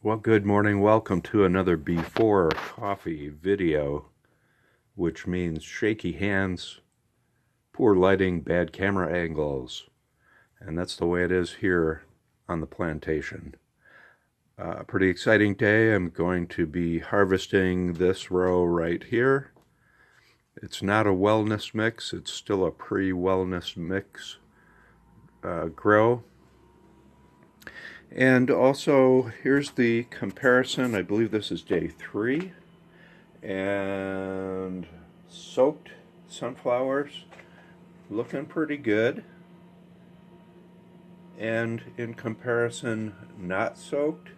Well, good morning. Welcome to another before coffee video, which means shaky hands, poor lighting, bad camera angles. And that's the way it is here on the plantation. Pretty exciting day. I'm going to be harvesting this row right here. It's not a wellness mix. It's still a pre-wellness mix grow. And also, here's the comparison. I believe this is day 3. And soaked sunflowers, looking pretty good. And in comparison, not soaked.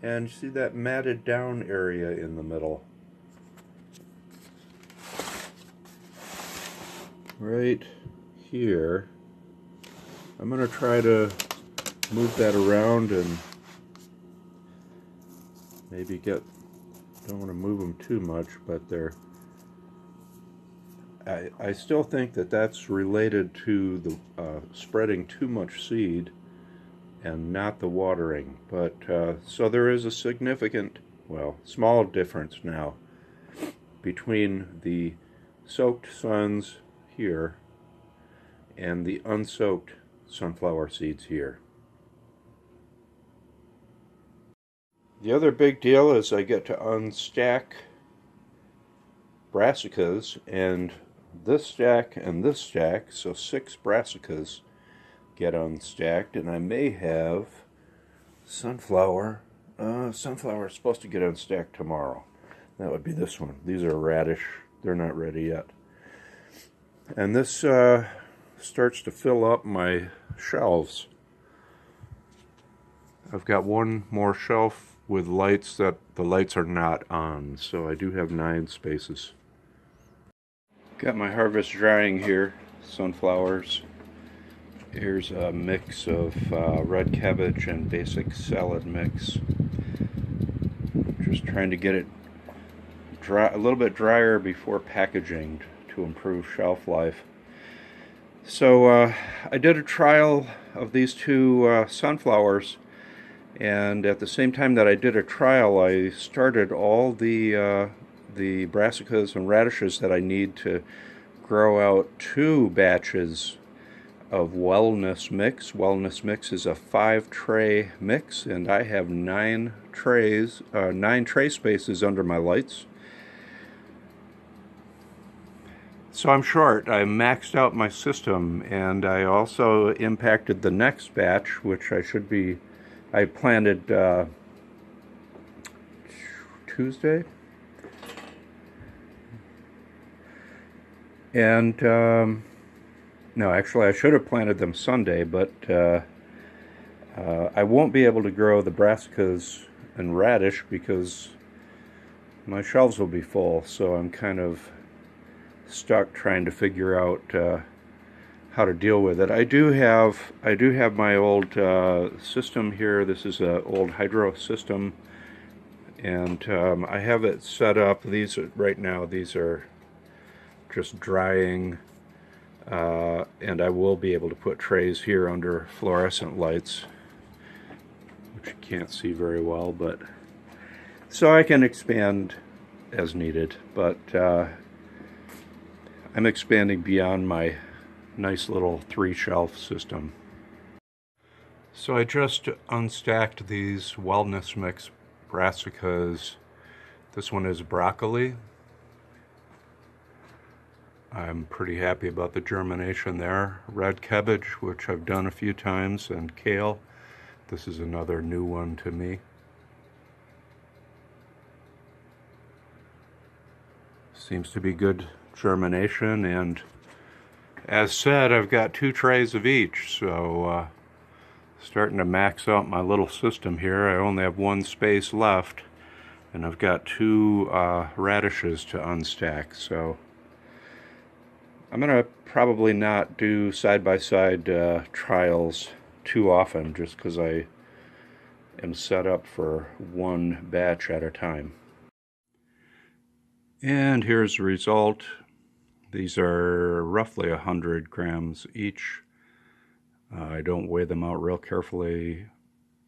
And you see that matted down area in the middle. Right here. I'm going to try to move that around and maybe don't want to move them too much, but I still think that that's related to the spreading too much seed and not the watering. But so there is a significant, well, small difference now between the soaked suns here and the unsoaked sunflower seeds here. The other big deal is I get to unstack brassicas, and this stack and this stack, so 6 brassicas get unstacked, and I may have sunflower. Sunflower is supposed to get unstacked tomorrow. That would be this one. These are radish. They're not ready yet. And this starts to fill up my shelves. I've got one more shelf with lights that the lights are not on, so I do have 9 spaces. Got my harvest drying here, sunflowers. Here's a mix of red cabbage and basic salad mix. Just trying to get it dry, a little bit drier before packaging to improve shelf life. So I did a trial of these 2 sunflowers. And at the same time that I did a trial, I started all the brassicas and radishes that I need to grow out 2 batches of Wellness Mix. Wellness Mix is a 5-tray mix, and I have 9 trays, 9 tray spaces under my lights. So I'm short. I maxed out my system, and I also impacted the next batch, which I planted Tuesday, and no, actually I should have planted them Sunday, but I won't be able to grow the brassicas and radish because my shelves will be full, so I'm kind of stuck trying to figure out how to deal with it. I do have my old system here. This is an old hydro system, and I have it set up. Right now these are just drying, and I will be able to put trays here under fluorescent lights, which you can't see very well, but so I can expand as needed. But I'm expanding beyond my nice little 3-shelf system. So I just unstacked these Wellness Mix brassicas. This one is broccoli. I'm pretty happy about the germination there. Red cabbage, which I've done a few times, and kale. This is another new one to me. Seems to be good germination, and as said, I've got 2 trays of each, so starting to max out my little system here. I only have 1 space left, and I've got 2 radishes to unstack, so I'm going to probably not do side-by-side trials too often, just because I am set up for 1 batch at a time. And here's the result. These are roughly 100 grams each. I don't weigh them out real carefully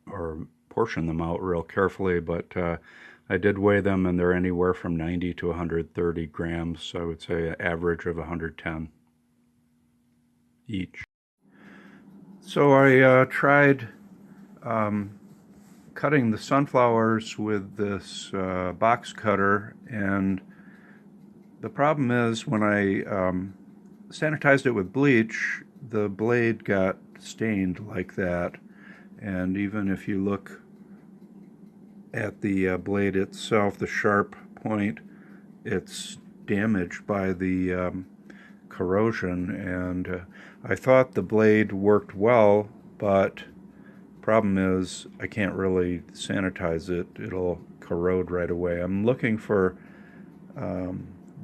or portion them out real carefully, but I did weigh them, and they're anywhere from 90 to 130 grams, so I would say an average of 110 each. So I tried cutting the sunflowers with this box cutter, and the problem is when I sanitized it with bleach, the blade got stained like that, and even if you look at the blade itself, the sharp point, it's damaged by the corrosion, and I thought the blade worked well, but problem is I can't really sanitize it. It'll corrode right away. I'm looking for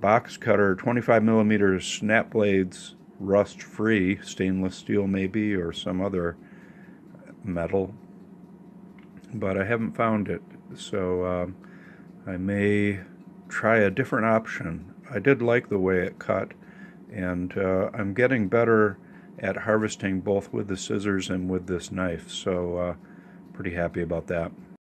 box cutter 25 millimeter snap blades, rust free, stainless steel maybe, or some other metal, but I haven't found it, so I may try a different option. I did like the way it cut, and I'm getting better at harvesting both with the scissors and with this knife, so pretty happy about that.